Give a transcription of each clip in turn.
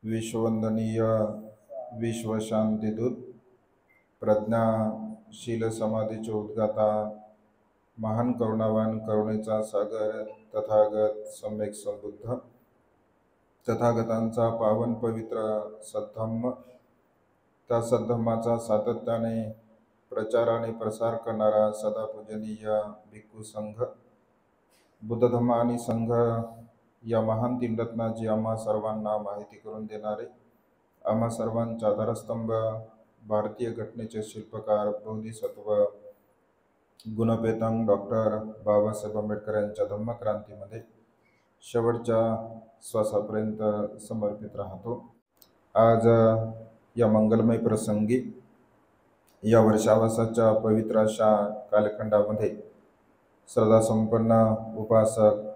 विश्ववंदनीय विश्वशांतिदूत प्रज्ञाशील समाधीचे उद्गाता महान करुणावान करुणेचा सागर तथागत सम्यक संबुद्ध तथागतांचा पावन पवित्र सद्धम्म, त्या सद्धम्माचा सातत्याने प्रचार आणि प्रसार करणारा सदा पूजनीय भिक्खू संघ, बुद्धधम्म आणि संघ या महान तीन रत्नाची आम्हा सर्वांना माहिती करून देणारे, आम्हा सर्वांचा आधारस्तंभ, भारतीय घटनेचे शिल्पकार बोधिसत्व गुणपेतंग डॉक्टर बाबासाहेब आंबेडकर यांच्या धम्मक्रांतीमध्ये शेवटच्या श्वासापर्यंत समर्पित राहतो. आज या मंगलमय प्रसंगी या वर्षावासाच्या पवित्र अशा कालखंडामध्ये श्रद्धासंपन्न उपासक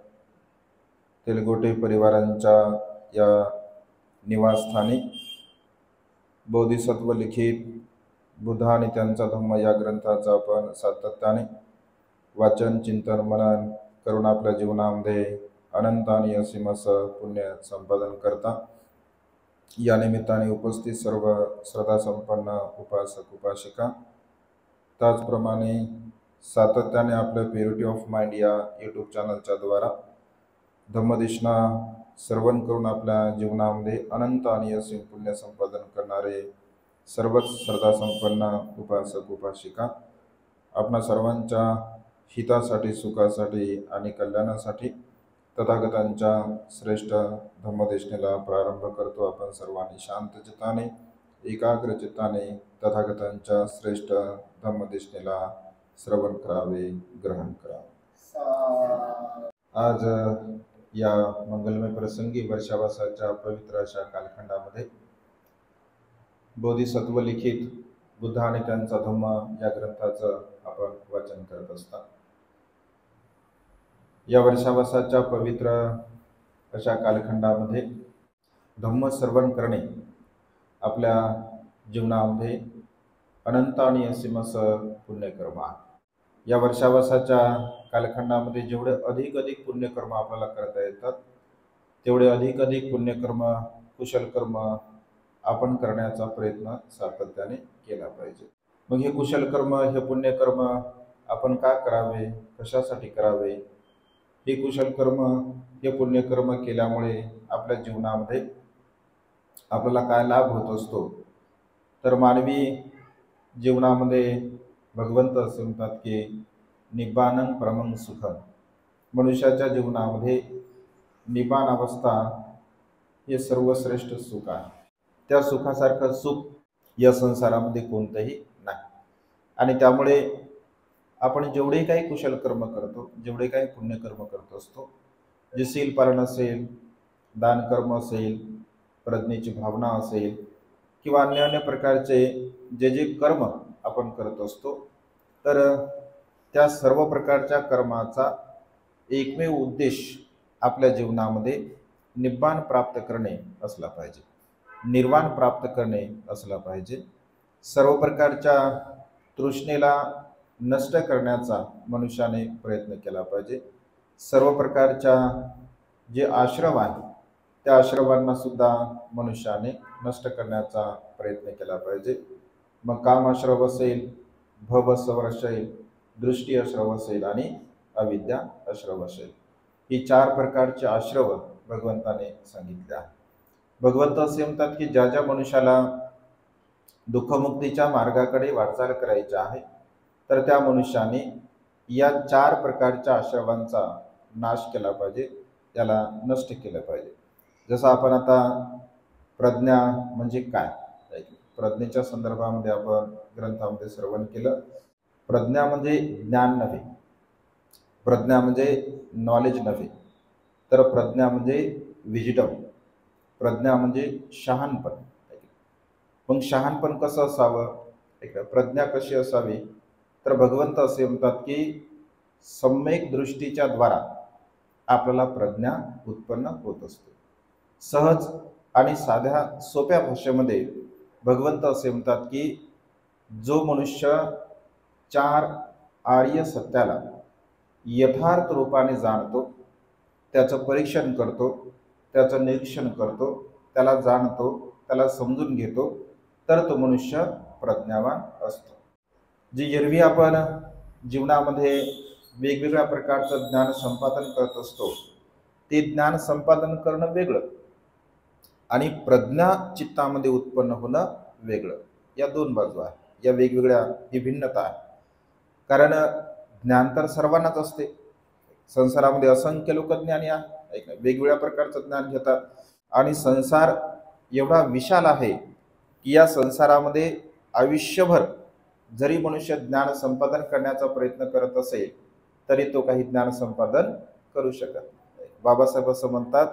तेलगोटे परिवारांच्या या निवासस्थानी बोधिसत्व लिखित बुद्ध आणि त्यांचा धम्म या ग्रंथाचा आपण सातत्याने वाचन, चिंतन, मनन करून आपल्या जीवनामध्ये अनंत आणि असीम असं पुण्य संपादन करता. या निमित्ताने उपस्थित सर्व श्रद्धासंपन्न उपासक उपासिका, त्याचप्रमाणे सातत्याने आपल्या प्युरिटी ऑफ माइंड या यूट्यूब चॅनलच्या द्वारा धम्मदेशना श्रवण करून आपल्या जीवनामध्ये अनंत आणि असीम पुण्य संपादन करणारे सर्वच श्रद्धासंपन्न उपासक उपासिका, आपणा सर्वांच्या हितासाठी, सुखासाठी आणि कल्याणासाठी तथागतांच्या श्रेष्ठ धम्मदेशनेला प्रारंभ करतो. आपण सर्वांनी शांत चित्ताने, एकाग्र चित्ताने तथागतांच्या श्रेष्ठ धम्मदेशनेला श्रवण करावे, ग्रहण करावे. आज या मंगलमय प्रसंगी वर्षावासाच्या पवित्र अशा कालखंडामध्ये बोधिसत्व लिखित बुद्ध आणि त्यांचा धम्म या ग्रंथाचं आपण वाचन करत असता. या वर्षावासाच्या पवित्र अशा कालखंडामध्ये धम्म श्रवण करणे आपल्या जीवनामध्ये अनंत आणि असीम असं पुण्यकर्म आहे. या वर्षावासाच्या कालखंडामध्ये जेवढे अधिक पुण्यकर्म आपल्याला करता येतात, तेवढे अधिक पुण्यकर्म, कुशलकर्म आपण करण्याचा प्रयत्न सातत्याने केला पाहिजे. मग हे कुशलकर्म, हे पुण्यकर्म आपण का करावे, कशासाठी करावे? हे कुशलकर्म, हे पुण्यकर्म केल्यामुळे आपल्या जीवनामध्ये आपल्याला काय लाभ होत असतो? तर मानवी जीवनामध्ये भगवंत असे म्हणतात की निब्बानं परमं सुखं, मनुष्याच्या जीवनामध्ये निब्बाण अवस्था हे सर्वश्रेष्ठ सुख आहे. त्या सुखासारखं सुख या संसारामध्ये कोणतंही नाही. आणि त्यामुळे आपण जेवढे काही कुशल कर्म करतो, जेवढे काही पुण्यकर्म करत असतो, जे शील पालन असेल, दानकर्म असेल, प्रज्ञेची भावना असेल किंवा अन्य प्रकारचे जे कर्म आपण करत असतो, तर त्या सर्व प्रकारच्या कर्माचा एकमेव उद्देश आपल्या जीवनामध्ये निब्बाण प्राप्त करणे असला पाहिजे, निर्वाण प्राप्त करणे असला पाहिजे. सर्व प्रकारच्या तृष्णेला नष्ट करण्याचा मनुष्याने प्रयत्न केला पाहिजे. सर्व प्रकारच्या जे आश्रम आहेत, त्या आश्रमांना सुद्धा मनुष्याने नष्ट करण्याचा प्रयत्न केला पाहिजे. मग काम आश्रम असेल, भव असेल, दृष्टी आश्रम असेल आणि अविद्या आश्रम असेल, ही 4 प्रकारचे आश्रम भगवंताने सांगितले आहे. भगवंत असे म्हणतात की ज्या मनुष्याला दुःखमुक्तीच्या मार्गाकडे वाटचाल करायची आहे, तर त्या मनुष्याने या 4 प्रकारच्या आश्रमांचा नाश केला पाहिजे, त्याला नष्ट केलं पाहिजे. जसं आपण आता प्रज्ञा म्हणजे काय, प्रज्ञेच्या संदर्भामध्ये आपण ग्रंथामध्ये श्रवण केलं. प्रज्ञा म्हणजे ज्ञान नव्हे, प्रज्ञा म्हणजे नॉलेज नव्हे, तर प्रज्ञा म्हणजे विजडम, प्रज्ञा म्हणजे शहाणपण. मग शहाणपण कसं असावं, प्रज्ञा कशी असावी? तर भगवंत असे म्हणतात की सम्यक दृष्टीच्या द्वारा आपल्याला प्रज्ञा उत्पन्न होत असते. सहज आणि साध्या सोप्या भाषेमध्ये भगवंत असे म्हणतात की जो मनुष्य 4 आर्य सत्याला यथार्थ रूपाने जाणतो, त्याचं परीक्षण करतो, त्याचं निरीक्षण करतो, त्याला जाणतो, त्याला समजून घेतो, तर तो मनुष्य प्रज्ञावान असतो. जी एरवी आपण जीवनामध्ये वेगवेगळ्या प्रकारचं ज्ञान संपादन करत असतो, ते ज्ञान संपादन करणं वेगळं आणि प्रज्ञा चित्तामध्ये उत्पन्न होणं वेगळं. या दोन बाजू आहेत, या वेगवेगळ्या ही भिन्नता आहे. कारण ज्ञान तर सर्वांनाच असते. संसारामध्ये असंख्य लोक ज्ञानी आहेत, वेगवेगळ्या प्रकारचं ज्ञान घेतात आणि संसार एवढा विशाल आहे की या संसारामध्ये आयुष्यभर जरी मनुष्य ज्ञान संपादन करण्याचा प्रयत्न करत असेल तरी तो काही ज्ञान संपादन करू शकत नाही. बाबासाहेब असं म्हणतात,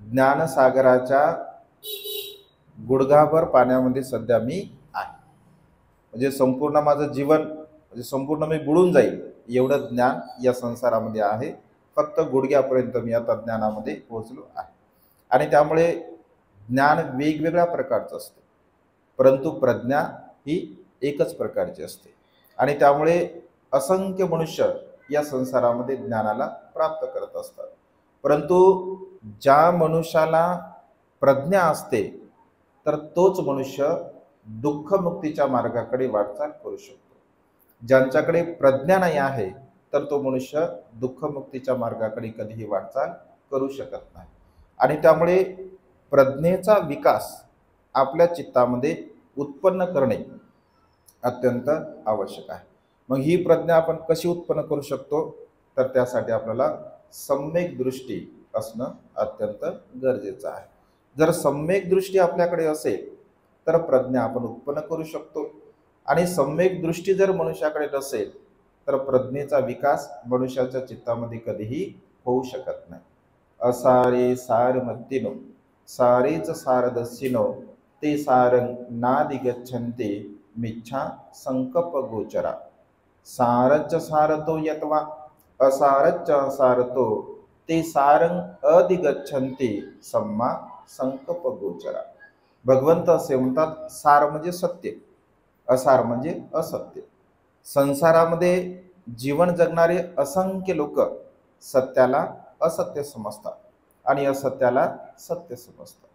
ज्ञानसागराच्या गुडघाभर पाण्यामध्ये सध्या मी आहे. म्हणजे संपूर्ण माझं जीवन, म्हणजे संपूर्ण मी बुडून जाईल एवढं ज्ञान या संसारामध्ये आहे. फक्त गुडघ्यापर्यंत मी आता ज्ञानामध्ये पोहोचलो आहे. आणि त्यामुळे ज्ञान वेगवेगळ्या प्रकारचं असते, परंतु प्रज्ञा ही एकच प्रकारची असते. आणि त्यामुळे असंख्य मनुष्य या संसारामध्ये ज्ञानाला प्राप्त करत असतात. परंतु ज्या मनुष्याला प्रज्ञा असते तर तोच मनुष्य दुःखमुक्तीच्या मार्गाकडे वाटचाल करू शकतो. ज्यांच्याकडे प्रज्ञा नाही आहे तर तो मनुष्य दुःखमुक्तीच्या मार्गाकडे कधीही वाटचाल करू शकत नाही. आणि त्यामुळे प्रज्ञेचा विकास आपल्या चित्तामध्ये उत्पन्न करणे अत्यंत आवश्यक आहे. मग ही प्रज्ञा आपण कशी उत्पन्न करू शकतो, तर त्यासाठी आपल्याला सम्यक दृष्टी असणं अत्यंत गरजेचं आहे. जर सम्यक दृष्टी आपल्याकडे असेल तर प्रज्ञा आपण उत्पन्न करू शकतो. आणि सम्यक दृष्टी जर मनुष्याकडे नसेल तर प्रज्ञेचा विकास मनुष्याच्या चित्तामध्ये कधीही होऊ शकत नाही. असारे सार मत्तिनो सारेच सारदस्सिनो ते सारंग नादि गच्छन्ते मिच्छा संकल्प गोचरा. सारच्च सारतो यत्वा असारच्च असारतो ते सारंग अधिगच्छन्ते सम्मा संकल्प गोचरा. भगवंत असे म्हणतात, सार म्हणजे सत्य, असार म्हणजे असत्य. संसारामध्ये जीवन जगणारे असंख्य लोक सत्याला असत्य समजतात आणि असत्याला सत्य समजतात.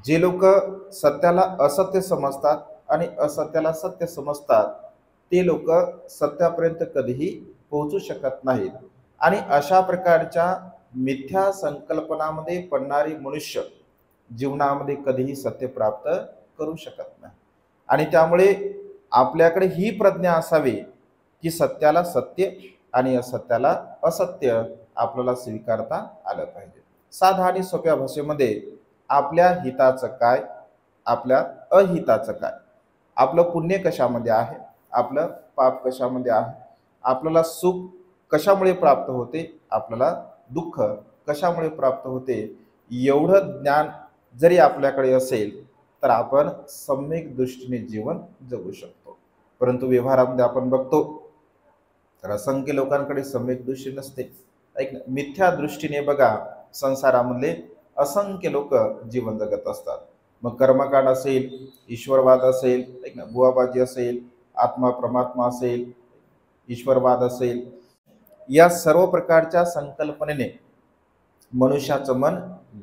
जे लोक सत्याला असत्य समजतात आणि असत्याला सत्य समजतात ते लोक सत्यापर्यंत कधीही पोहोचू शकत नाहीत. आणि अशा प्रकारच्या मिथ्या संकल्पनामध्ये पडणारी मनुष्य जीवनामध्ये कधीही सत्य प्राप्त करू शकत नाही. आणि त्यामुळे आपल्याकडे ही प्रज्ञा असावी की सत्याला सत्य आणि असत्याला असत्य आपल्याला स्वीकारता आलं पाहिजे. साधा आणि सोप्या भाषेमध्ये आपल्या हिताचं काय, आपल्या अहिताचं काय, आपलं पुण्य कशामध्ये आहे, आपलं पाप कशामध्ये आहे, आपल्याला सुख कशामुळे प्राप्त होते, आपल्याला दुःख कशामुळे प्राप्त होते, एवढं ज्ञान जरी आपल्याकडे असेल तर आपण सम्यक दृष्टीने जीवन जगू शकतो. परंतु व्यवहारामध्ये आपण बघतो तर असंख्य लोकांकडे सम्यक दृष्टी नसते. एक मिथ्या दृष्टीने बघा संसारामधले असंख्य लोक जीवन जगत असतात. मग कर्मकांड असेल, ईश्वरवाद असेल, बुवाबाजी असेल, आत्मा परमात्मा असेल, ईश्वरवाद असेल, या सर्व प्रकारच्या संकल्पनेने मनुष्याचं मन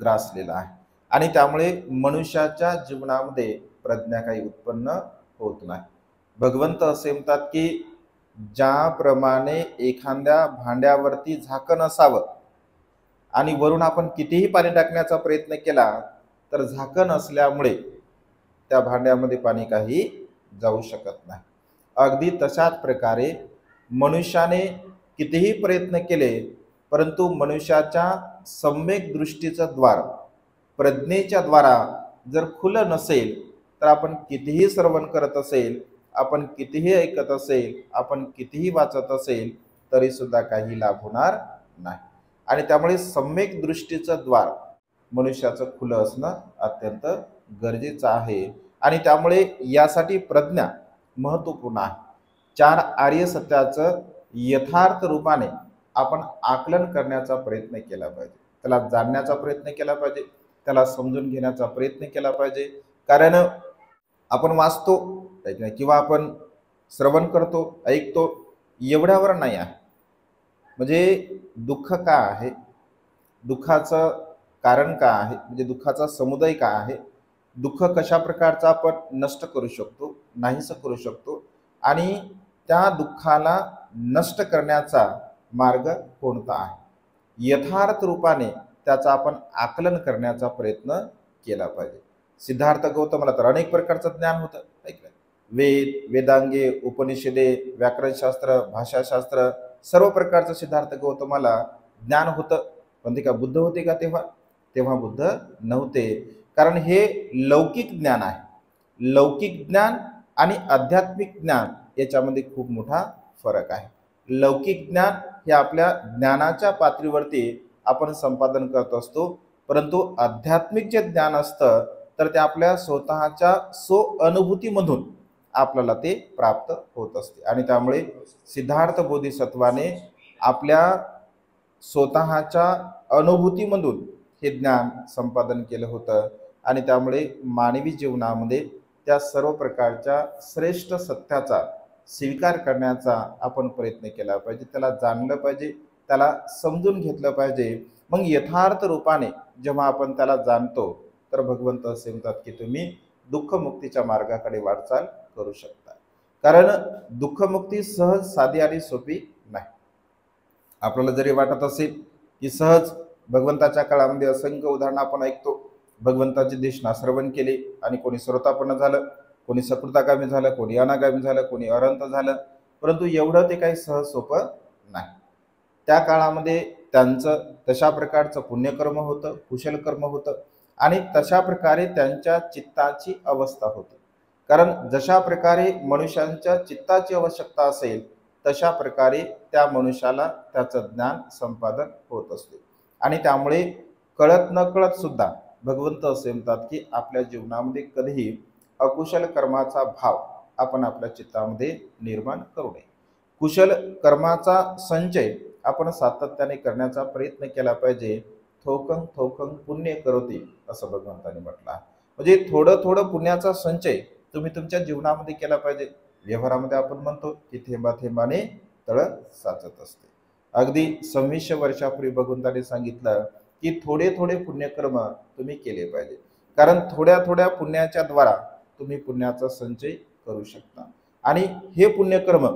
ग्रासलेलं आहे. आणि त्यामुळे मनुष्याच्या जीवनामध्ये प्रज्ञा काही उत्पन्न होत नाही. भगवंत असे म्हणतात की ज्याप्रमाणे एखाद्या भांड्यावरती झाकण असावं आणि वरून आपण कितीही पाणी टाकण्याचा प्रयत्न केला तर झाकण असल्यामुळे त्या भांड्यामध्ये पाणी काही जाऊ शकत नाही. अगदी तशाच प्रकारे मनुष्याने कितीही प्रयत्न केले परंतु मनुष्याच्या सम्यक दृष्टीचं द्वार प्रज्ञेच्या द्वारा जर खुलं नसेल तर आपण कितीही श्रवण करत असेल, आपण कितीही ऐकत असेल, आपण कितीही वाचत असेल तरी सुद्धा काही लाभ होणार नाही. आणि त्यामुळे सम्यक दृष्टीचं द्वार मनुष्याचं खुलं असणं अत्यंत गरजेचं आहे. आणि त्यामुळे यासाठी प्रज्ञा महत्त्वपूर्ण आहे. चार आर्य सत्याचं यथार्थ रूपाने आपण आकलन करण्याचा प्रयत्न केला पाहिजे, त्याला जाणण्याचा प्रयत्न केला पाहिजे, त्याला समजून घेण्याचा प्रयत्न केला पाहिजे. कारण आपण वाचतो किंवा आपण श्रवण करतो, ऐकतो, एवढ्यावर नाही आहे. म्हणजे दुःख का आहे, दुःखाचं कारण काय आहे, म्हणजे दुःखाचा समुदाय काय आहे, दुःख कशा प्रकारचा आपण नष्ट करू शकतो, नाहीसं करू शकतो, आणि त्या दुःखाला नष्ट करण्याचा मार्ग कोणता आहे, यथार्थ रूपाने त्याचा आपण आकलन करण्याचा प्रयत्न केला पाहिजे. सिद्धार्थ गौतमला तर अनेक प्रकारचं ज्ञान होतं, ऐकलं, वेद, वेदांगे, उपनिषदे, व्याकरणशास्त्र, भाषाशास्त्र, सर्व प्रकारचं सिद्धार्थ गौतमाला ज्ञान होतं. पण ते का बुद्ध होते का तेव्हा? तेव्हा बुद्ध नव्हते. कारण हे लौकिक ज्ञान आहे. लौकिक ज्ञान आणि आध्यात्मिक ज्ञान याच्यामध्ये खूप मोठा फरक आहे. लौकिक ज्ञान हे आपल्या ज्ञानाच्या पातळीवरती आपण संपादन करत असतो, परंतु आध्यात्मिक जे ज्ञान असतं तर ते आपल्या स्वतःच्या अनुभूतीमधून आपल्याला ते प्राप्त होत असते. आणि त्यामुळे सिद्धार्थ बोधिसत्वाने आपल्या स्वतःच्या अनुभूतीमधून हे ज्ञान संपादन केलं होतं. आणि त्यामुळे मानवी जीवनामध्ये त्या सर्व प्रकारच्या श्रेष्ठ सत्याचा स्वीकार करण्याचा आपण प्रयत्न केला पाहिजे, त्याला जाणलं पाहिजे, त्याला समजून घेतलं पाहिजे. मग यथार्थ रूपाने जेव्हा आपण त्याला जाणतो तर भगवंत असे म्हणतात की तुम्ही दुःखमुक्तीच्या मार्गाकडे वाटचाल करू शकता. कारण दुःखमुक्ती सहज, साधी आणि सोपी नाही. आपल्याला जरी वाटत असेल की सहज, भगवंताच्या काळामध्ये असंख्य उदाहरणं आपण ऐकतो. भगवंताचे देशना श्रवण केले आणि कोणी श्रोतापन्न झालं, कोणी सकृतागामी झालं, कोणी अनागामी झालं, कोणी अरंत झालं. परंतु एवढं ते काही सहज सोपं नाही. त्या काळामध्ये त्यांचं तशा प्रकारचं पुण्यकर्म होतं, कुशल कर्म होतं, आणि तशा प्रकारे त्यांच्या चित्ताची अवस्था होती. कारण जशा प्रकारे मनुष्यांच्या चित्ताची आवश्यकता असेल तशा प्रकारे त्या मनुष्याला त्याचं ज्ञान संपादन होत असते. आणि त्यामुळे कळत न कळत सुद्धा भगवंत असे म्हणतात की आपल्या जीवनामध्ये कधीही अकुशल कर्माचा भाव आपण आपल्या चित्तामध्ये निर्माण करू नये. कुशल कर्माचा संचय आपण सातत्याने करण्याचा प्रयत्न केला पाहिजे. थोकं थोकं पुण्य करोती, असं भगवंतांनी म्हटलं आहे. म्हणजे थोडं थोडं पुण्याचा संचय तुम्ही तुमच्या जीवनामध्ये केला पाहिजे. व्यवहारामध्ये आपण म्हणतो की थेंबा थेंबाने तळ साचत असते. अगदी 2600 वर्षापूर्वी भगवंतांनी सांगितलं की थोडे थोडे पुण्यकर्म तुम्ही केले पाहिजे. कारण थोड्या थोड्या पुण्याच्या द्वारा तुम्ही पुण्याचा संचय करू शकता. आणि हे पुण्यकर्म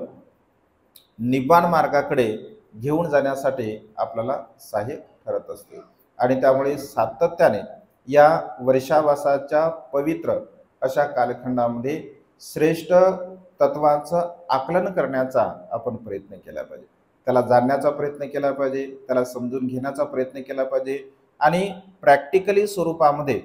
निब्बाण मार्गाकडे घेऊन जाण्यासाठी आपल्याला सहाय्य ठरत असते. आणि त्यामुळे सातत्याने या वर्षावासाच्या पवित्र अशा कालखंडामध्ये श्रेष्ठ तत्वाचं आकलन करण्याचा आपण प्रयत्न केला पाहिजे, त्याला जाणण्याचा प्रयत्न केला पाहिजे, त्याला समजून घेण्याचा प्रयत्न केला पाहिजे. आणि प्रॅक्टिकली स्वरूपामध्ये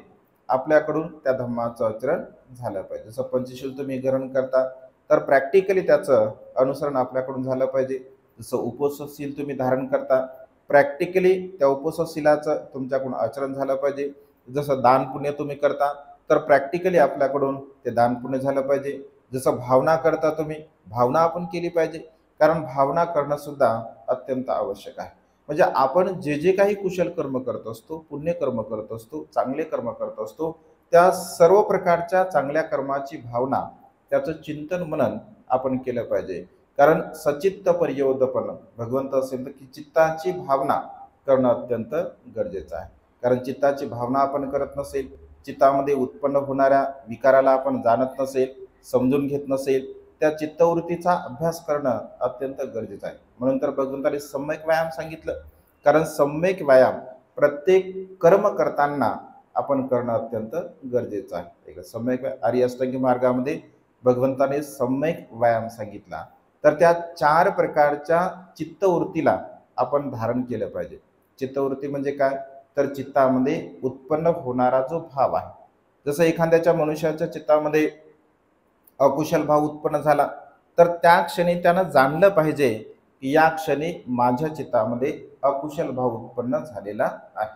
आपल्याकडून त्या धम्माचं आचरण झालं पाहिजे. जसं पंचशील तुम्ही ग्रहण करता तर प्रॅक्टिकली त्याचं अनुसरण आपल्याकडून झालं पाहिजे. जसं उपोषशील तुम्ही धारण करता, प्रॅक्टिकली त्या उपोषशीलाचं तुमच्याकडून आचरण झालं पाहिजे. जसं दान पुण्य तुम्ही करता तर प्रॅक्टिकली आपल्याकडून ते दान पुण्य झालं पाहिजे. जसं भावना करता तुम्ही, भावना आपण केली पाहिजे. कारण भावना करणं सुद्धा अत्यंत आवश्यक आहे. म्हणजे आपण जे जे काही कुशल कर्म करत असतो, पुण्यकर्म करत असतो, चांगले कर्म करत असतो, त्या सर्व प्रकारच्या चांगल्या कर्माची भावना, त्याचं चिंतन मनन आपण केलं पाहिजे. कारण सचित्त पर्यवदपन, भगवंत असेल तर की चित्ताची भावना करणं अत्यंत गरजेचं आहे. कारण चित्ताची भावना आपण करत नसेल, चित्तामध्ये उत्पन्न होणाऱ्या विकाराला आपण जाणत नसेल, समजून घेत नसेल, त्या चित्तवृत्तीचा अभ्यास करणं अत्यंत गरजेचं आहे. म्हणून तर भगवंतांनी सम्यक व्यायाम सांगितलं. कारण सम्यक व्यायाम प्रत्येक कर्म करताना आपण करणं अत्यंत गरजेचं आहे. सम्यक आर्य अष्टांगी मार्गामध्ये भगवंताने सम्यक व्यायाम सांगितला. तर त्या 4 प्रकारच्या चित्तवृत्तीला आपण धारण केलं पाहिजे. चित्तवृत्ती म्हणजे काय, तर चित्तामध्ये उत्पन्न होणारा जो भाव आहे. जसं एखाद्याच्या मनुष्याच्या चित्तामध्ये अकुशल भाव उत्पन्न झाला तर त्या क्षणी त्यानं जाणलं पाहिजे की या क्षणी माझ्या चित्तामध्ये अकुशल भाव उत्पन्न झालेला आहे.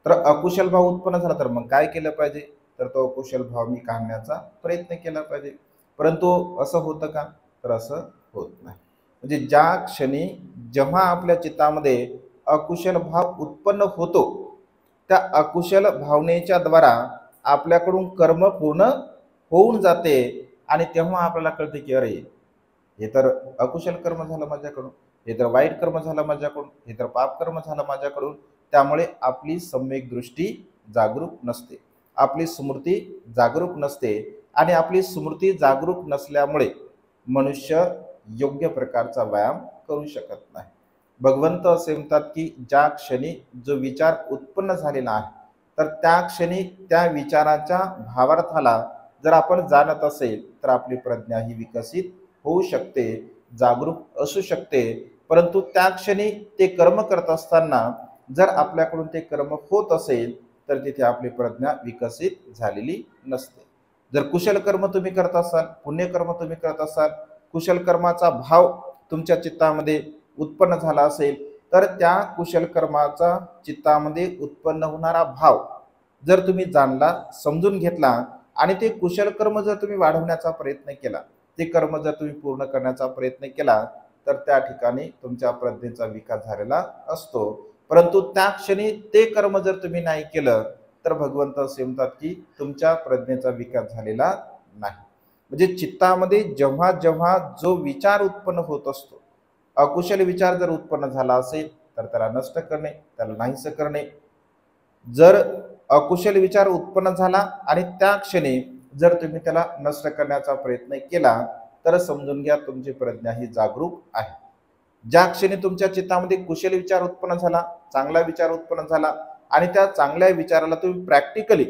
तर अकुशल भाव उत्पन्न झाला तर मग काय केलं पाहिजे, तर तो अकुशल भाव मी काढण्याचा प्रयत्न केला पाहिजे. परंतु असं होतं का, तर असं होत नाही. म्हणजे ज्या क्षणी जेव्हा आपल्या चित्तामध्ये अकुशल भाव उत्पन्न होतो, त्या अकुशल भावनेच्या द्वारा आपल्याकडून कर्म पूर्ण होऊन जाते. आणि तेव्हा आपल्याला कळते की अरे, हे तर अकुशल कर्म झालं माझ्याकडून, हे तर वाईट कर्म झालं माझ्याकडून, हे तर पाप कर्म झालं माझ्याकडून. त्यामुळे आपली सम्यक दृष्टी जागरूक नसते, आपली स्मृती जागरूक नसते आणि आपली स्मृती जागरूक नसल्यामुळे मनुष्य योग्य प्रकारचा व्यायाम करू शकत नाही. भगवंत असे म्हणतात की ज्या क्षणी जो विचार उत्पन्न झालेला आहे तर त्या क्षणी त्या विचाराच्या भावार्थाला जर आपण जाणत असेल तर आपली प्रज्ञा ही विकसित होऊ शकते, जागरूक असू शकते. परंतु त्या क्षणी ते कर्म करत असताना जर आपल्याकडून ते कर्म होत असेल तर तिथे आपली प्रज्ञा विकसित झालेली नसते. जर कुशल कर्म तुम्ही करत असाल, पुण्यकर्म तुम्ही करत असाल, कुशल कर्माचा भाव तुमच्या चित्तामध्ये उत्पन्न झाला असेल तर त्या कुशल कर्माचा चित्तामध्ये उत्पन्न होणारा भाव जर तुम्ही जाणला, समजून घेतला आणि ते कुशल कर्म जर तुम्ही वाढवण्याचा प्रयत्न केला, ते कर्म जर तुम्ही पूर्ण करण्याचा प्रयत्न केला तर त्या ठिकाणी तुमच्या प्रज्ञेचा विकास झालेला असतो. परंतु त्या क्षणी ते कर्म जर तुम्ही नाही केलं तर भगवंत असे म्हणतात की तुमच्या प्रज्ञेचा विकास झालेला नाही. म्हणजे चित्तामध्ये जेव्हा जेव्हा जो विचार उत्पन्न होत असतो, अकुशल विचार जर उत्पन्न झाला असेल तर त्याला नष्ट करणे, त्याला नाहीसे करणे. जर अकुशल विचार उत्पन्न झाला आणि त्या क्षणी जर तुम्ही त्याला नष्ट करण्याचा प्रयत्न केला तर समजून घ्या तुमची प्रज्ञा ही जागरूक आहे. ज्या क्षणी तुमच्या चित्तामध्ये कुशल विचार उत्पन्न झाला, चांगला विचार उत्पन्न झाला आणि त्या चांगल्या विचाराला तुम्ही प्रॅक्टिकली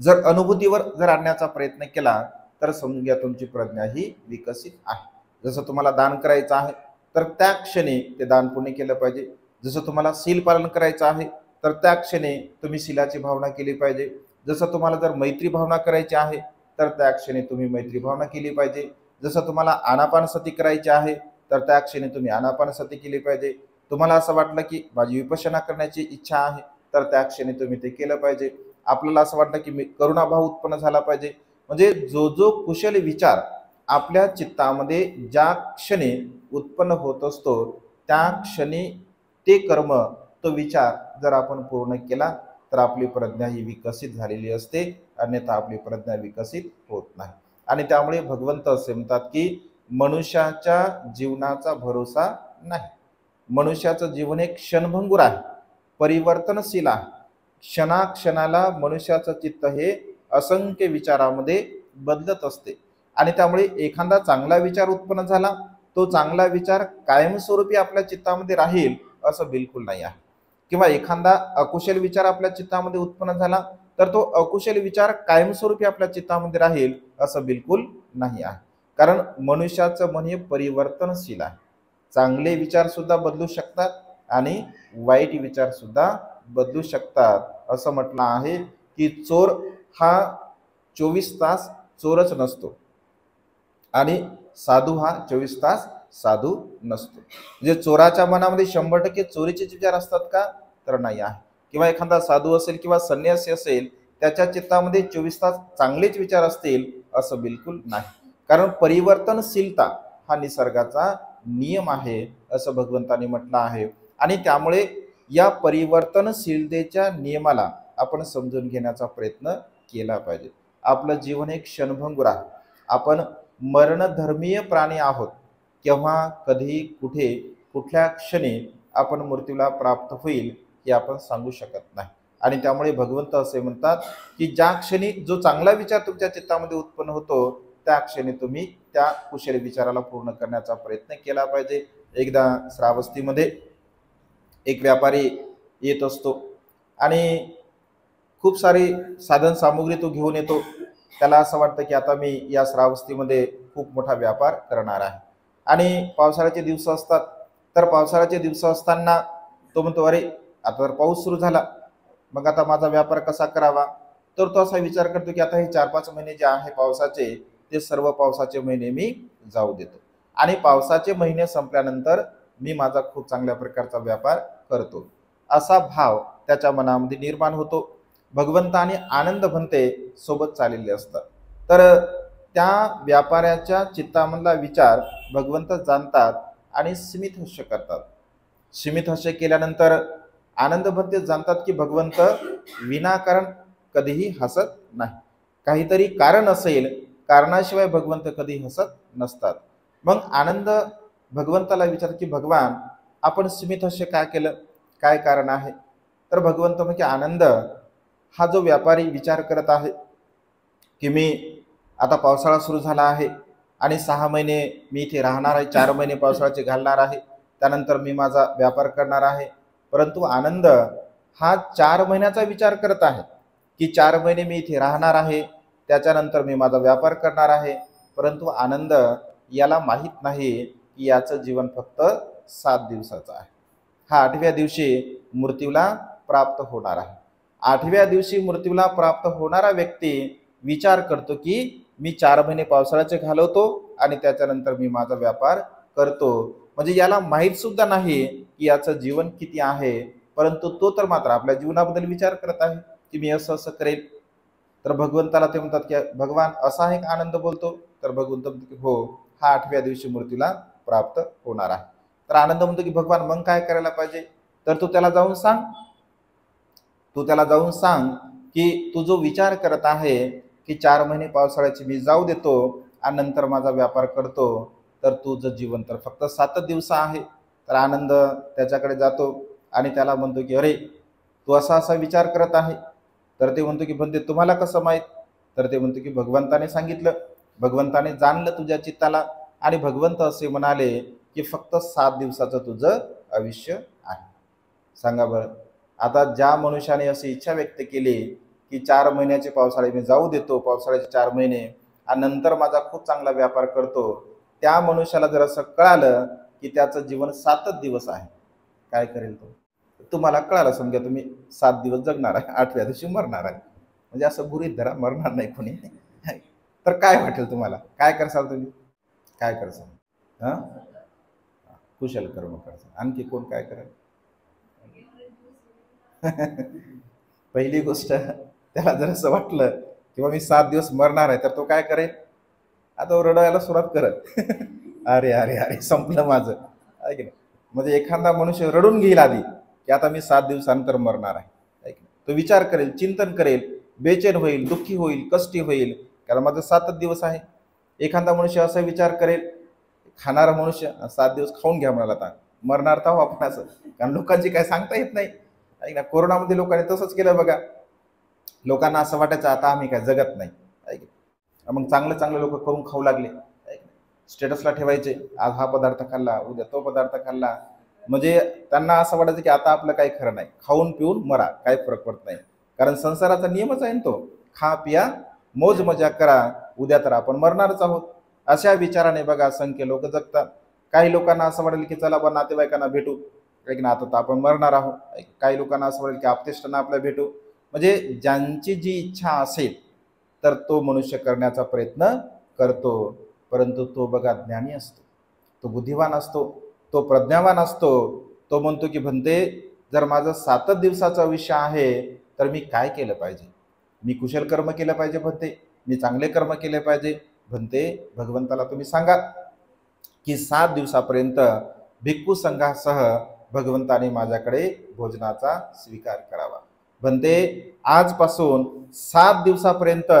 जर अनुभूतीवर जर आणण्याचा प्रयत्न केला तर समजून घ्या तुमची प्रज्ञा ही विकसित आहे. जसं तुम्हाला दान करायचं आहे तर त्या क्षणी ते दान पुण्य केलं पाहिजे. जसं तुम्हाला शील पालन करायचं आहे तर त्या क्षणी तुम्ही शीलाची भावना केली पाहिजे. जसं तुम्हाला जर मैत्री भावना करायची आहे तर त्या क्षणी तुम्ही मैत्री भावना केली पाहिजे. जसं तुम्हाला आनापानसती करायची आहे तर त्या क्षणी तुम्ही आनापानसती केली पाहिजे. तुम्हाला असं वाटलं की माझी विपश्यना करण्याची इच्छा आहे तर त्या क्षणी तुम्ही ते केलं पाहिजे. आपल्याला असं वाटलं की करुणाभाव उत्पन्न झाला पाहिजे. म्हणजे जो जो कुशल विचार आपल्या चित्तामध्ये ज्या क्षणी उत्पन्न होत असतो त्या क्षणी ते कर्म, तो विचार जर आपण पूर्ण केला तर आपली प्रज्ञा ही विकसित झालेली असते, अन्यथा आपली प्रज्ञा विकसित होत नाही. आणि त्यामुळे भगवंत असे म्हणतात की मनुष्याच्या जीवनाचा भरोसा नाही. मनुष्याचं जीवन एक क्षणभंगुर आहे, परिवर्तनशील आहे. क्षणाक्षणाला मनुष्याचं चित्त हे असंख्य विचारामध्ये बदलत असते आणि त्यामुळे एखादा चांगला विचार उत्पन्न झाला, तो चांगला विचार कायमस्वरूपी आपल्या चित्तामध्ये राहील असं बिलकुल नाही आहे. किंवा एखादा अकुशल विचार आपल्या चित्तामध्ये उत्पन्न झाला तर तो अकुशल विचार कायमस्वरूपी आपल्या चित्तामध्ये राहील असं बिलकुल नाही आहे. कारण मनुष्याचं मन हे परिवर्तनशील आहे. चांगले विचार सुद्धा बदलू शकतात आणि वाईट विचार सुद्धा बदलू शकतात. असं म्हटलं आहे की चोर हा 24 तास चोरच नसतो आणि साधू हा 24 तास साधू नसतो. म्हणजे चोराच्या मनामध्ये 100% चोरीचेच विचार असतात का? तर नाही आहे. किंवा एखादा साधू असेल किंवा संन्यासी असेल त्याच्या चित्तामध्ये 24 तास चांगलेच विचार असतील असं बिलकुल नाही. कारण परिवर्तनशीलता हा निसर्गाचा नियम आहे असं भगवंतांनी म्हटलं आहे. आणि त्यामुळे या परिवर्तनशीलतेच्या नियमाला आपण समजून घेण्याचा प्रयत्न केला पाहिजे. आपलं जीवन एक क्षणभंगुर आहे. आपण मरणधर्मीय प्राणी आहोत. केव्हा, कधी, कुठे, कुठल्या क्षणी आपण मृत्यूला प्राप्त होईल हे आपण सांगू शकत नाही. आणि त्यामुळे भगवंत असे म्हणतात की ज्या क्षणी जो चांगला विचार तुमच्या चित्तामध्ये उत्पन्न होतो त्या क्षणी तुम्ही त्या कुशल विचाराला पूर्ण करण्याचा प्रयत्न केला पाहिजे. एकदा श्रावस्तीमध्ये एक व्यापारी येत असतो आणि खूप सारी साधन सामुग्री तो घेऊन येतो. त्याला असं वाटतं की आता मी या श्रावस्तीमध्ये खूप मोठा व्यापार करणार आहे आणि पावसाळ्याचे दिवस असतात. तर पावसाळ्याचे दिवस असताना तो म्हणतो अरे आता तर पाऊस सुरू झाला, मग आता माझा व्यापार कसा करावा. तर तो असा विचार करतो की आता हे 4-5 महिने जे आहे पावसाचे ते सर्व पावसाचे महिने मी जाऊ देतो आणि पावसाचे महिने संपल्यानंतर मी माझा खूप चांगल्या प्रकारचा व्यापार करतो, असा भाव त्याच्या मनामध्ये निर्माण होतो. भगवंत आणि आनंद भंते सोबत चाललेले असतात. तर त्या व्यापाऱ्याच्या चित्तामधला विचार भगवंत जाणतात आणि स्मित हास्य करतात. स्मित हास्य केल्यानंतर आनंद भंते जाणतात की भगवंत विनाकारण कधीही हसत नाही. काहीतरी कारण असेल, कारणाशिवाय भगवंत कधी हसत नसतात. मग आनंद भगवंताला विचारतात की भगवान आपण स्मित हास्य का केलं, काय कारण आहे. तर भगवंत म्हणजे आनंद हा जो व्यापारी विचार करत आहे की मी आता पावसाळा सुरू झाला आहे आणि 6 महिने मी इथे राहणार आहे, 4 महिने पावसाळ्याचे घालणार आहे, त्यानंतर मी माझा व्यापार करणार आहे. परंतु आनंद हा 4 महिन्याचा विचार करत आहे की 4 महिने मी इथे राहणार आहे, त्याच्यानंतर मी माझा व्यापार करणार आहे. परंतु आनंद याला माहीत नाही की याचं जीवन फक्त 7 दिवसाचं आहे. हा 8व्या दिवशी मृत्यूला प्राप्त होणार आहे. 8व्या दिवशी मृत्यूला प्राप्त होणारा व्यक्ती विचार करतो की मी 4 महिने पावसाळ्याचे घालवतो आणि त्याच्यानंतर मी माझा व्यापार करतो. म्हणजे याला माहीत सुद्धा नाही की याचं जीवन किती आहे. परंतु तो तर मात्र आपल्या जीवनाबद्दल विचार करत आहे की मी असं असं करेल. तर भगवंताला ते म्हणतात की भगवान असा आहे का आनंद बोलतो. तर भगवंत म्हणतो की हो, हा 8व्या दिवशी मृत्यूला प्राप्त होणार आहे. तर आनंद म्हणतो की भगवान मग काय करायला पाहिजे. तर तू त्याला जाऊन सांग की तू जो विचार करत आहे की 4 महिने पावसाळ्याची मी जाऊ देतो आणि नंतर माझा व्यापार करतो, तर तुझं जीवन तर फक्त 7 दिवस आहे. तर आनंद त्याच्याकडे जातो आणि त्याला म्हणतो की अरे, तू असा असा विचार करत आहे. तर ते म्हणतो की पण ते तुम्हाला कसं माहीत. तर ते म्हणतो की भगवंताने सांगितलं, भगवंताने जाणलं तुझ्या चित्ताला आणि भगवंत असे म्हणाले की फक्त 7 दिवसाचं तुझं आयुष्य आहे. सांगा बरं, आता ज्या मनुष्याने अशी इच्छा व्यक्त केली की 4 महिन्याचे पावसाळे मी जाऊ देतो, पावसाळ्याचे 4 महिने आणि नंतर माझा खूप चांगला व्यापार करतो, त्या मनुष्याला जर असं कळालं की त्याचं जीवन 7 दिवस आहे, काय करेल तो. तुम्हाला कळालं, समजा तुम्ही 7 दिवस जगणार आहे, 8व्या दिवशी मरणार आहे. म्हणजे असं गृहीत धरा, मरणार नाही कोणी. तर काय वाटेल तुम्हाला, काय करसाल तुम्ही, काय करसाल. हां, कुशल कर्म करसाल. आणखी कोण काय करेल. पहिली गोष्ट, त्याला जर असं वाटलं किंवा मी 7 दिवस मरणार आहे, तर तो काय करेल. आता रडायला सुरुवात करत. अरे अरे अरे, संपलं माझं, आहे की नाही. म्हणजे एखादा मनुष्य रडून घेईल आधी की आता मी 7 दिवसानंतर मरणार आहे, आहे की नाही. तो विचार करेल, चिंतन करेल, बेचैन होईल, दुःखी होईल, कष्टी होईल, कारण माझं 7 दिवस आहे. एखादा मनुष्य असा विचार करेल, खाणारा मनुष्य 7 दिवस खाऊन घ्या म्हणाला, आता मरणार तर हो आपण असं, कारण लोकांची काय सांगता येत नाही, आहे ना. कोरोनामध्ये लोकांनी तसंच केलं बघा. लोकांना असं वाटायचं आता आम्ही काय जगत नाही, आहे की. मग चांगलं चांगलं लोक करून खाऊ लागले, आहे की. स्टेटसला ठेवायचे, आज हा पदार्थ खाल्ला, उद्या तो पदार्थ खाल्ला. म्हणजे त्यांना असं वाटायचं की आता आपलं काही खरं नाही, खाऊन पिऊन मरा, काही फरक पडत नाही. कारण संसाराचा नियमच आहे ना तो, खा पिया मौज मजा करा, उद्या तर आपण मरणारच आहोत. अशा विचाराने बघा असंख्य लोक जगतात. काही लोकांना असं वाटेल की चला बा नातेवाईकांना भेटू, एक ना, आता तर आपण मरणार आहोत. काही लोकांना असं वाटेल की आपतेष्टांना आपल्याला भेटू. म्हणजे ज्यांची जी इच्छा असेल तर तो मनुष्य करण्याचा प्रयत्न करतो. परंतु तो बघा ज्ञानी असतो, तो बुद्धिवान असतो, तो प्रज्ञावान असतो. तो म्हणतो की भंते, जर माझं 7 दिवसाचं आयुष्य आहे तर मी काय केलं पाहिजे. मी कुशल कर्म केलं पाहिजे भंते, मी चांगले कर्म केले पाहिजे. भंते, भगवंताला तुम्ही सांगा की 7 दिवसापर्यंत भिक्खू संघासह भगवंताने माझ्याकडे भोजनाचा स्वीकार करावा. भंते, आजपासून 7 दिवसापर्यंत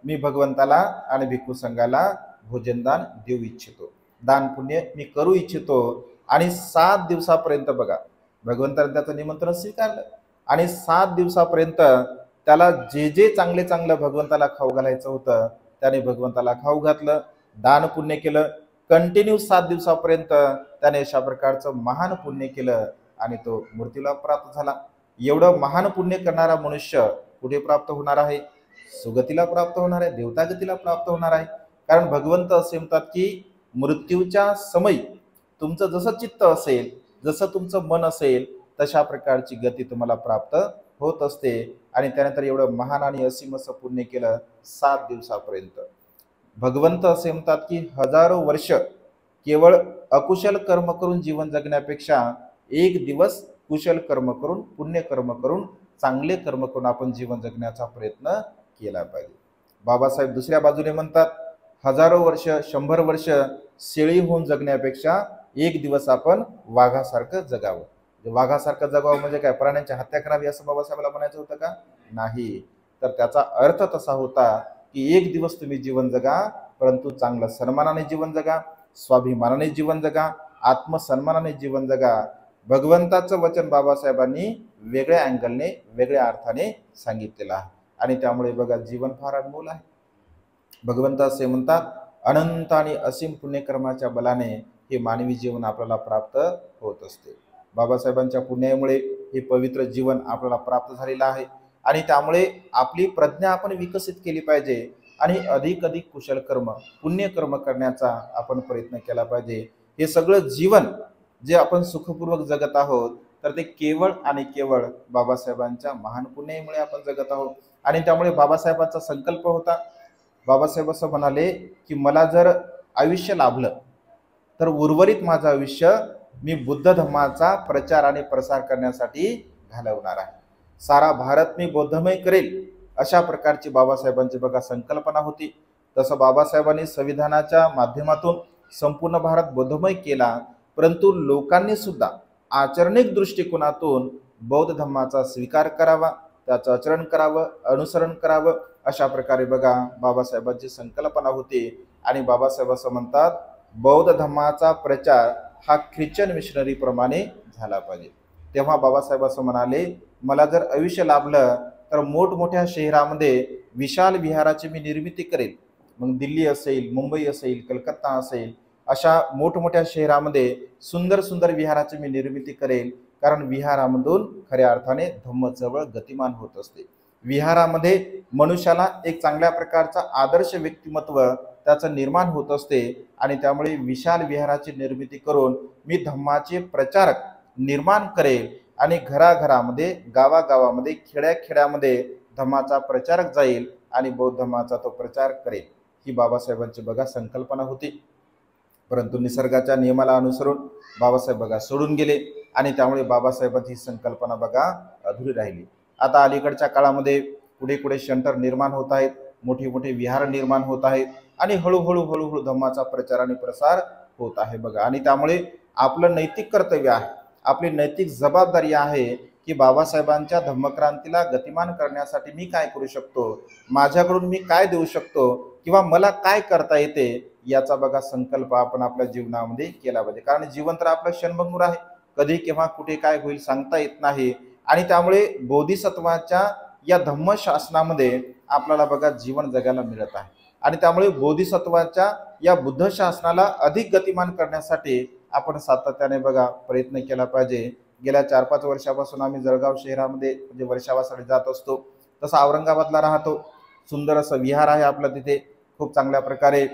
मी भगवंताला आणि भिक्खू संघाला भोजनदान देऊ इच्छितो, दान पुण्य मी करू इच्छितो. आणि 7 दिवसापर्यंत बघा, भगवंताने त्याचं निमंत्रण स्वीकारलं आणि 7 दिवसापर्यंत त्याला जे जे चांगले चांगलं भगवंताला खाऊ घालायचं होतं त्याने भगवंताला खाऊ घातलं, दान पुण्य केलं. कंटिन्यू 7 दिवसापर्यंत त्याने अशा प्रकारचं महान पुण्य केलं आणि तो मृत्यूला प्राप्त झाला. एवढं महान पुण्य करणारा मनुष्य कुठे प्राप्त होणार आहे. सुगतीला प्राप्त होणार आहे, देवतागतीला प्राप्त होणार आहे. कारण भगवंत असे म्हणतात की मृत्यूच्या समयी तुमचं जसं चित्त असेल, जसं तुमचं मन असेल, तशा प्रकारची गती तुम्हाला प्राप्त होत असते. आणि त्यानंतर एवढं महान आणि असीम असं पुण्य केलं 7 दिवसापर्यंत. भगवंत असे म्हणतात की हजारो वर्ष केवळ अकुशल कर्म करून जीवन जगण्यापेक्षा 1 दिवस कुशल कर्म करून, पुण्य कर्म करून, चांगले कर्म करून आपण जीवन जगण्याचा प्रयत्न केला पाहिजे. बाबासाहेब दुसऱ्या बाजूने म्हणतात, हजारो वर्ष, 100 वर्ष शेळी होऊन जगण्यापेक्षा 1 दिवस आपण वाघासारखं जगावं. वाघासारखं जगावं म्हणजे काय, प्राण्यांची हत्या करावी असं बाबासाहेबाला म्हणायचं होतं का. नाही. तर त्याचा अर्थ तसा होता की 1 दिवस तुम्ही जीवन जगा, परंतु चांगलं सन्मानाने जीवन जगा, स्वाभिमानाने जीवन जगा, आत्मसन्मानाने जीवन जगा. भगवंताचं वचन बाबासाहेबांनी वेगळ्या अँगलने वेगळ्या अर्थाने सांगितलेलं आहे आणि त्यामुळे बघा जीवन फार अनमोल आहे. भगवंत असे म्हणतात, अनंत आणि असीम पुण्यकर्माच्या बलाने हे मानवी जीवन आपल्याला प्राप्त होत असते. बाबासाहेबांच्या पुण्यामुळे हे पवित्र जीवन आपल्याला प्राप्त झालेलं आहे आणि त्यामुळे आपली प्रज्ञा आपण विकसित केली पाहिजे आणि अधिक अधिक कुशल कर्म पुण्यकर्म करण्याचा आपण प्रयत्न केला पाहिजे. हे सगळं जीवन जे आपण सुखपूर्वक जगत आहोत तर ते केवळ आणि केवळ बाबासाहेबांच्या महान पुण्यामुळे आपण जगत आहोत आणि त्यामुळे बाबासाहेबांचा संकल्प होता. बाबासाहेब असं म्हणाले की मला जर आयुष्य लाभलं तर उर्वरित माझं आयुष्य मी बुद्ध धम्माचा प्रचार आणि प्रसार करण्यासाठी घालवणार आहे. सारा भारत मी बौद्धमय करेल अशा प्रकारची बाबासाहेबांची बघा संकल्पना होती. तसं बाबासाहेबांनी संविधानाच्या माध्यमातून संपूर्ण भारत बौद्धमय केला, परंतु लोकांनी सुद्धा आचरणिक दृष्टिकोनातून बौद्ध धम्माचा स्वीकार करावा, त्याचं आचरण करावं, अनुसरण करावं अशा प्रकारे बघा बाबासाहेबांची संकल्पना होती. आणि बाबासाहेब असं म्हणतात, बौद्ध धम्माचा प्रचार हा ख्रिश्चन मिशनरी प्रमाणे झाला पाहिजे. तेव्हा बाबासाहेब असं म्हणाले, मला जर आयुष्य लाभलं तर मोठमोठ्या शहरामध्ये विशाल विहाराची मी निर्मिती करेल. मग दिल्ली असेल, मुंबई असेल, कलकत्ता असेल, अशा मोठमोठ्या शहरामध्ये सुंदर सुंदर विहाराची मी निर्मिती करेल, कारण विहारामधून खऱ्या अर्थाने धम्म चळवळ गतिमान होत असते. विहारामध्ये मनुष्याला एक चांगल्या प्रकारचा आदर्श व्यक्तिमत्व त्याचं निर्माण होत असते आणि त्यामुळे विशाल विहाराची निर्मिती करून मी धम्माचे प्रचारक निर्माण करेल आणि घराघरामध्ये, गावागावामध्ये, खेड्याखेड्यामध्ये धम्माचा प्रचारक जाईल आणि बौद्ध धम्माचा तो प्रचार करेल. ही बाबासाहेबांची बघा संकल्पना होती. परंतु निसर्गाच्या नियमाला अनुसरून बाबासाहेब बघा सोडून गेले आणि त्यामुळे बाबासाहेबांची ही संकल्पना बघा अधुरी राहिली. आता अलीकडच्या काळामध्ये पुढे पुढे सेंटर निर्माण होत आहेत, मोठे मोठे विहार निर्माण होत आहेत आणि हळूहळू धम्माचा प्रचार आणि प्रसार होत आहे बघा. आणि त्यामुळे आपलं नैतिक कर्तव्य आहे, आपली नैतिक जबाबदारी आहे की बाबासाहेबांच्या धम्मक्रांतीला गतिमान करण्यासाठी मी काय करू शकतो, माझ्याकडून मी काय देऊ शकतो किंवा मला काय करता येते याचा बघा संकल्प आपण आपल्या जीवनामध्ये केला पाहिजे. कारण जीवन तर आपलं क्षणभंगूर आहे, कधी केव्हा कुठे काय होईल सांगता येत नाही आणि त्यामुळे बोधिसत्वाच्या या धम्मशासनामध्ये आपल्याला बघा जीवन जगायला मिळत आहे आणि त्यामुळे बोधिसत्वाच्या या बुद्ध शासनाला अधिक गतिमान करण्यासाठी आपण सातत्याने बघा प्रयत्न केला पाहिजे. गेल्या 4-5 वर्षापासून आम्ही जळगाव शहरामध्ये म्हणजे वर्षावासाठी जात असतो. तसं औरंगाबादला राहतो, सुंदर असं विहार आहे आपलं, तिथे खूप चांगल्या प्रकारे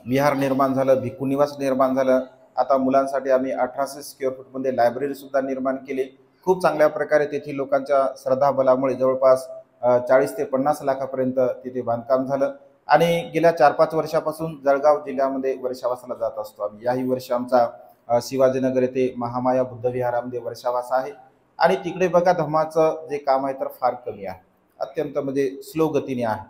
विहार निर्माण झालं, भिक्खू निवास निर्माण झालं. आता मुलांसाठी आम्ही 1800 स्क्वेअर फूटमध्ये लायब्ररी सुद्धा निर्माण केली. खूप चांगल्या प्रकारे तेथील लोकांच्या श्रद्धाबलामुळे जवळपास 40 ते 50 लाखापर्यंत तिथे बांधकाम झालं आणि गेल्या 4-5 वर्षापासून जळगाव जिल्ह्यामध्ये वर्षावासाला जात असतो आम्ही. याही वर्षी आमचा शिवाजीनगर येथे महामाया बुद्ध विहारामध्ये वर्षावास आहे आणि तिकडे बघा धम्माचं जे काम आहे तर फार कमी आहे, अत्यंत म्हणजे स्लो गतीने आहे.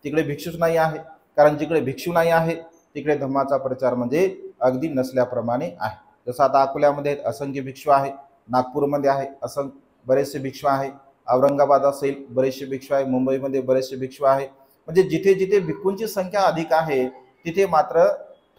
तिकडे भिक्षूच नाही आहे, कारण जिकडे भिक्षू नाही आहे तिकडे धम्माचा प्रचार म्हणजे अगदी नसल्याप्रमाणे आहे. जसं आता अकोल्यामध्ये असंख्य भिक्षू आहे, नागपूरमध्ये आहे बरेचसे भिक्षू आहे, औरंगाबाद असेल बरेचसे भिक्षू आहे, मुंबईमध्ये बरेचसे भिक्षू आहे. म्हणजे जिथे जिथे भिक्खूंची संख्या अधिक आहे तिथे मात्र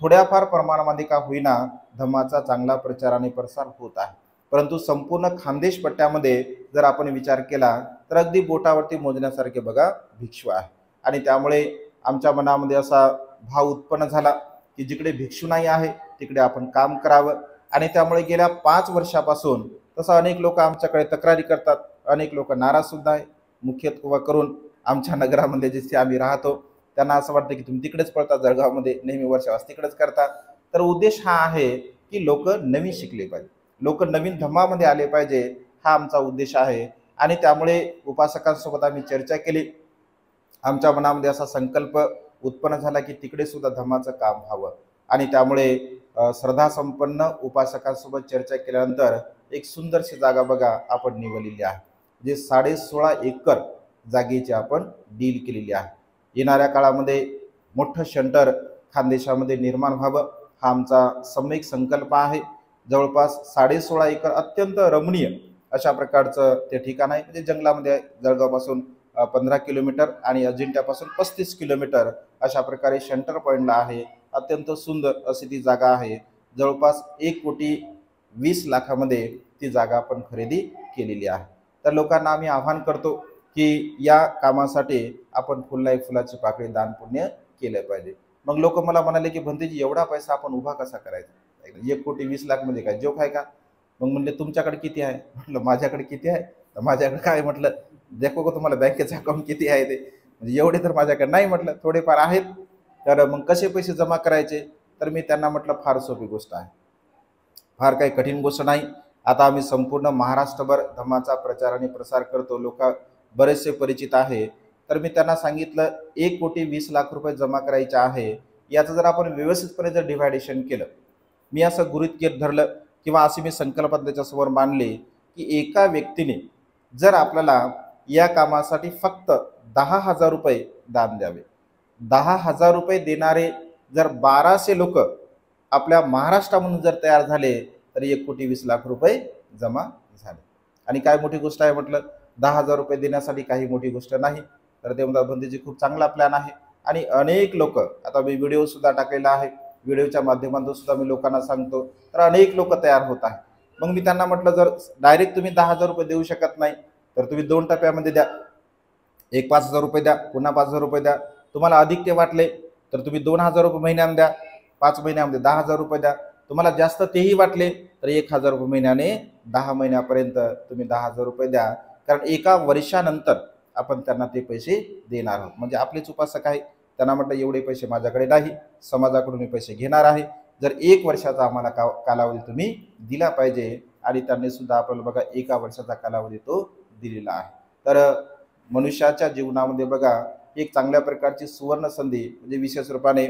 थोड्याफार प्रमाणामध्ये का होईना धम्माचा चांगला प्रचार आणि प्रसार होत आहे. परंतु संपूर्ण खानदेश पट्ट्यामध्ये जर आपण विचार केला तर अगदी बोटावरती मोजण्यासारखे बघा भिक्षू आहे आणि त्यामुळे आमच्या मनामध्ये असा भाव उत्पन्न झाला की जिकडे भिक्षू नाही आहे तिकडे आपण काम करावं. आणि त्यामुळे गेल्या 5 वर्षापासून तसं अनेक लोक आमच्याकडे तक्रारी करतात, अनेक लोक नाराज सुद्धा आहे. मुख्यत्वे करून आमच्या नगरामध्ये जिथे आम्ही राहतो त्यांना असं वाटतं की तुम्ही तिकडेच पळता, जळगावमध्ये नेहमी वर्षावास तिकडेच करता. तर उद्देश हा आहे की लोक नवीन शिकले पाहिजे, लोक नवीन धम्मामध्ये आले पाहिजे, हा आमचा उद्देश आहे. आणि त्यामुळे उपासकांसोबत आम्ही चर्चा केली. आमच्या मनामध्ये असा संकल्प उत्पन्न झाला की तिकडे सुद्धा धम्माचं काम व्हावं आणि त्यामुळे श्रद्धासंपन्न उपासकांसोबत चर्चा केल्यानंतर एक सुंदरशी जागा बघा आपण निवडलेली आहे, जे 16.5 एकर जागेची आपण डील केलेली आहे. येणाऱ्या काळामध्ये मोठं सेंटर खानदेशामध्ये निर्माण व्हावं हा आमचा सम्यक संकल्प आहे. जवळपास 16.5 एकर अत्यंत रमणीय अशा प्रकारचं ते ठिकाण आहे. म्हणजे जंगलामध्ये जळगावपासून 15 किलोमीटर आणि अजिंठ्यापासून 35 किलोमीटर अशा प्रकारे सेंटर पॉईंटला आहे. अत्यंत सुंदर अशी ती जागा आहे. जवळपास 1 कोटी 20 लाखामध्ये ती जागा आपण खरेदी केलेली आहे. तर लोकांना आम्ही आवाहन करतो की या कामासाठी आपण फुललाई फुलाची पाकळी दान पुण्य केलं पाहिजे. मग लोक मला म्हणाले की भंतेजी एवढा पैसा आपण उभा कसा करायचा, 1,20,00,000 म्हणजे काय जोक आहे का? मग म्हणले तुमच्याकडे किती आहे? म्हटलं माझ्याकडे किती आहे? तर माझ्याकडे काय म्हटलं, देखो का तुम्हाला बँकेचं अकाउंट किती आहे ते, म्हणजे एवढे तर माझ्याकडे नाही म्हटलं, थोडेफार आहेत. तर मग कसे पैसे जमा करायचे? तर मी त्यांना म्हटलं फार सोपी गोष्ट आहे, फार काही कठीण गोष्ट नाही. आता आम्ही संपूर्ण महाराष्ट्रभर धम्माचा प्रचार आणि प्रसार करतो, लोक बरेचसे परिचित आहे. तर मी त्यांना सांगितलं 1,20,00,000 जमा करायचे आहे. याचं जर आपण व्यवस्थितपणे जर डिव्हायडेशन केलं, मी असं गृहीत धरलं किंवा अशी मी संकल्पना त्याच्यासमोर मांडली की एका व्यक्तीने जर आपल्याला या कामासाठी फक्त 10,000 दान द्यावे, 10,000 देणारे जर 1200 लोक आपल्या महाराष्ट्रामधून जर तयार झाले तर 1,20,00,000 जमा झाले. आणि काय मोठी गोष्ट आहे म्हटलं, 10,000 देण्यासाठी काही मोठी गोष्ट नाही. तर ते म्हणतात बंधूजी खूप चांगला प्लॅन आहे. आणि अनेक लोक, आता मी व्हिडिओ सुद्धा टाकलेला आहे, व्हिडिओच्या माध्यमातून सुद्धा मी लोकांना सांगतो, तर अनेक लोक तयार होत आहेत. मग मी त्यांना म्हटलं जर डायरेक्ट तुम्ही 10,000 देऊ शकत नाही तर तुम्ही 2 टप्प्यामध्ये द्या. एक 5,000 द्या, पुन्हा 5,000 द्या. तुम्हाला अधिक ते वाटले तर तुम्ही 2,000 महिन्याने द्या, 5 महिन्यामध्ये 10,000 द्या. तुम्हाला जास्त तेही वाटले तर 1,000 महिन्याने 10 महिन्यापर्यंत तुम्ही 10,000 द्या. कारण एका वर्षानंतर आपण त्यांना ते पैसे देणार आहोत. म्हणजे आपलेच उपासक आहे, त्यांना म्हटलं एवढे पैसे माझ्याकडे नाही, समाजाकडून मी पैसे घेणार आहे, जर 1 वर्षाचा आम्हाला कालावधी तुम्ही दिला पाहिजे. आणि त्यांनी सुद्धा आपल्याला बघा 1 वर्षाचा कालावधी तो दिलेला आहे. तर मनुष्याच्या जीवनामध्ये बघा एक चांगल्या प्रकारची सुवर्ण संधी, म्हणजे विशेष रूपाने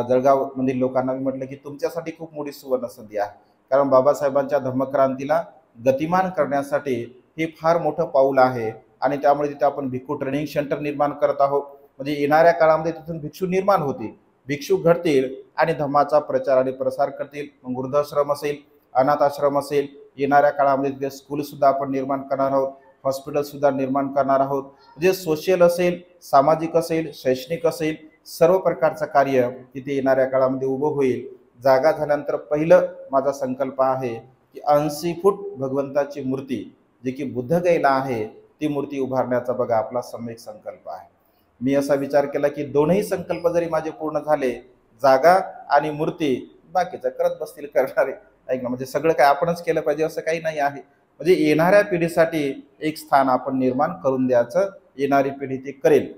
जळगाव मधील लोकांना मी म्हटलं की तुमच्यासाठी खूप मोठी सुवर्ण संधी आहे. कारण बाबासाहेबांच्या धम्मक्रांतीला गतिमान करण्यासाठी हे फार मोठं पाऊल आहे. आणि त्यामुळे तिथे आपण भिक्खू ट्रेनिंग सेंटर निर्माण करत आहोत. म्हणजे येणाऱ्या काळामध्ये तिथून भिक्षू निर्माण होतील, भिक्षू घडतील आणि धम्माचा प्रचार आणि प्रसार करतील. मग वृद्धाश्रम असेल, अनाथ आश्रम असेल, येणाऱ्या काळामध्ये तिथे स्कूल सुद्धा आपण निर्माण करणार आहोत, हॉस्पिटल सुद्धा निर्माण करणार आहोत. म्हणजे सोशल असेल, सामाजिक असेल, शैक्षणिक असेल, सर्व प्रकारचं कार्य तिथे येणाऱ्या काळामध्ये उभं होईल. जागा झाल्यानंतर पहिलं माझा संकल्प आहे की 80 फूट भगवंताची मूर्ती जी की बुद्धगयेला आहे ती मूर्ती उभारण्याचा बघा आपला सम्यक संकल्प आहे. मी असा विचार केला की दोनही संकल्प जरी माझे पूर्ण झाले, जागा आणि मूर्ती बाकीचं करत बसतील करणारे, ऐक ना, म्हणजे सगळं काय आपणच केलं पाहिजे असं काही नाही आहे. म्हणजे येणाऱ्या पिढीसाठी एक स्थान आपण निर्माण करून द्यायचं, येणारी पिढी ते करेल.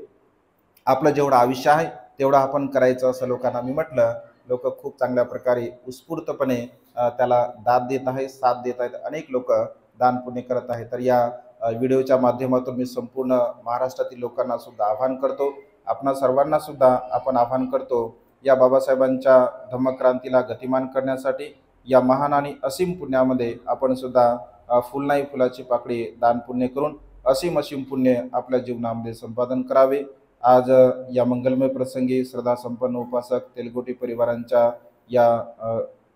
आपलं जेवढं आयुष्य आहे तेवढं आपण करायचं असं लोकांना मी म्हटलं. लोक खूप चांगल्या प्रकारे उत्स्फूर्तपणे त्याला दाद देत आहेत, साथ देत आहेत. अनेक लोक दान पुण्य करत आहेत. तर या व्हिडिओच्या माध्यमातून मी संपूर्ण महाराष्ट्रातील लोकांना सुद्धा आवाहन करतो, आपणा सर्वांना सुद्धा आपण आवाहन करतो, या बाबासाहेबांच्या धम्मक्रांतीला गतिमान करण्यासाठी या महान आणि असीम पुण्यामध्ये आपण सुद्धा फुल नाही फुलाची पाकळी दान पुण्य करून असीम पुण्य आपल्या जीवनामध्ये संपादन करावे. आज या मंगलमय प्रसंगी श्रद्धा संपन्न उपासक तेलगोटी परिवारांच्या या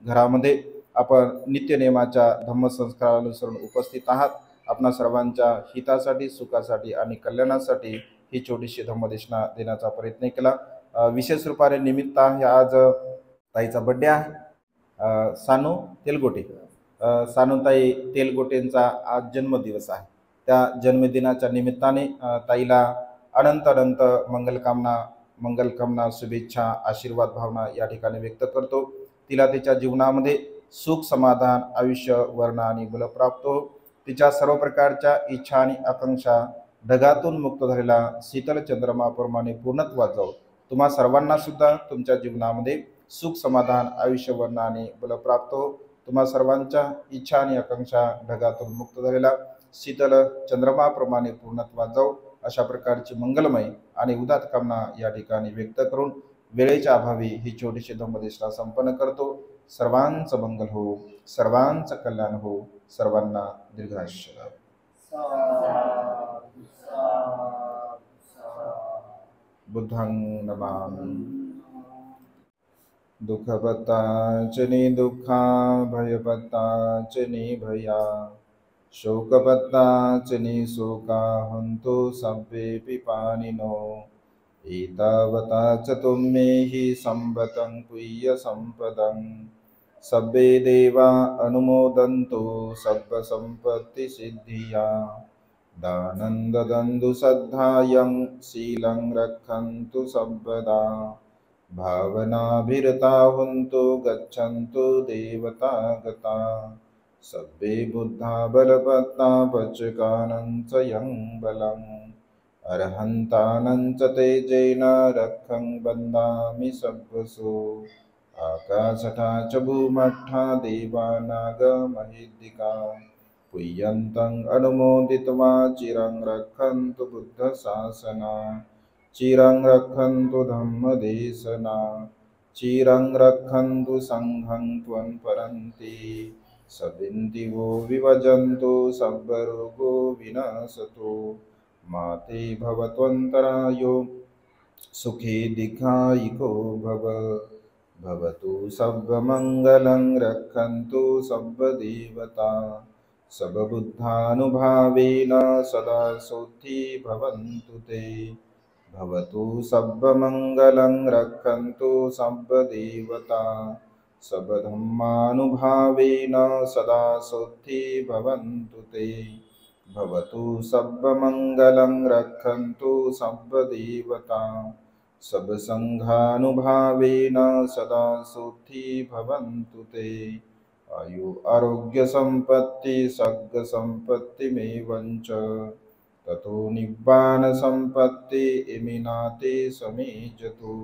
घरामध्ये आपण नित्यनेमाच्या धम्मसंस्कारानुसरून उपस्थित आहात. आपणा सर्वांच्या हितासाठी, सुखासाठी आणि कल्याणासाठी ही छोटीशी धम्मदेशना देण्याचा प्रयत्न केला. विशेष रूपाने निमित्त आहे आज ताईचा बड्डे आहे, सानू तेलगोटे. सानूताई तेलगोटेंचा आज जन्मदिवस आहे. त्या जन्मदिनाच्या निमित्ताने ताईला अनंत अनंत मंगलकामना, शुभेच्छा, आशीर्वाद भावना या ठिकाणी व्यक्त करतो. तिला तिच्या जीवनामध्ये सुख, समाधान, आयुष्य, वर्ण आणि बल प्राप्त हो. तिच्या सर्व प्रकारच्या इच्छा आणि आकांक्षा ढगातून मुक्त झालेला शीतल चंद्रमाप्रमाणे पूर्णत्वात जाऊ. तुम्हा सर्वांना सुद्धा तुमच्या जीवनामध्ये सुख, समाधान, आयुष्य, वर्ण आणि बल प्राप्त हो. तुम्हा सर्वांच्या इच्छा आणि आकांक्षा ढगातून मुक्त झालेला शीतल चंद्रमाप्रमाणे पूर्णत्वात जाऊ. अशा प्रकारची मंगलमय आणि उदात कामना या ठिकाणी व्यक्त करून वेळेच्या अभावी ही छोटीशी धम्मदेशना संपन्न करतो. सर्वांचं मंगल हो, सर्वांचं कल्याण हो, सर्वांना दीर्घायुष्य लाभो. बुद्धं नमामि. दुःखपत्ताचनि दुःखा, भयपत्ताचनि भया, शोकपत्ताचनि शोका, हन्तु सभ्येऽपि पाणिनो. एतावता च तुमेहि संवतं पुय्य संपदं. सब्बे देवा अनुमोदन्तु सब्ब संपत्ति सिद्धिया दानं ददन्तु सद्धायं शीलं रक्षन्तु सर्वदा भावनाभिरता हुन्तु गच्छन्तु देवता गता सब्बे बुद्धा बलवत्ता पचकानं च यं बलम् अर्हन्तानं च तेजेन रक्षं वन्दामि सब्बसो आकाशथा च भूमट्ठा देवानागमहिद्दिका पुय्यन्तम् अनुमोदित्वा चिरं रक्षन्तु बुद्धशासना चिरं रक्षन्तु धम्मदेशना चिरं रक्षन्तु सङ्घं त्वं परन्ति सविन्ति वो विभजन्तु सर्वरोगो विनशतु माते भवत्वन्तरायो सुखी दीर्घायिको भव भवतु सर्वमङ्गलं रक्षन्तु सर्वदेवता सर्वबुद्धानुभावेन सदा सोत्थि भवन्तु ते भवतु सर्वमङ्गलं रक्षन्तु सर्वदेवता सर्वधर्मानुभावेन सदा सोत्थि भवन्तु ते भवतु सर्वमङ्गलं रक्षन्तु सर्वदेवता सर्वसङ्घानुभावेन सदा सोत्थि भवन्तु ते आयु आरोग्य संपत्ति सर्ग संपत्तिमेवं च ततो निब्बान संपत्ति इमिनाते समेजतु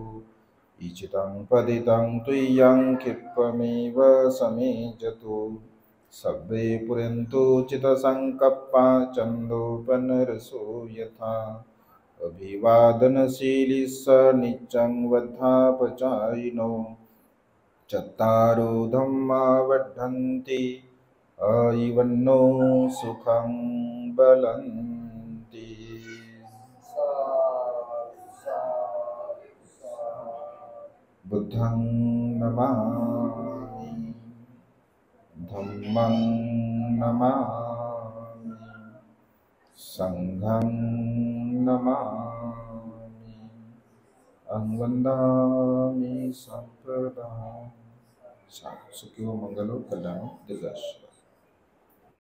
इचितं पदितं तुय्यं क्षिप्रमेव समेजतु सब्बे पुरन्तु चितसङ्कप्पा चन्दोपनरसो यथा अभिवादनशीली स नित्यं वद्धापचारिणो चत्तारो धम्मा वर्धन्ति आयुवन्नो सुखं बलन्ति। बुद्धं नमामि धम्मं नमामि संघं नमामि अहं वन्दामि सम्प्रदाम्। सुखिनो मंगलो कल्याणो दीर्घायुष्य।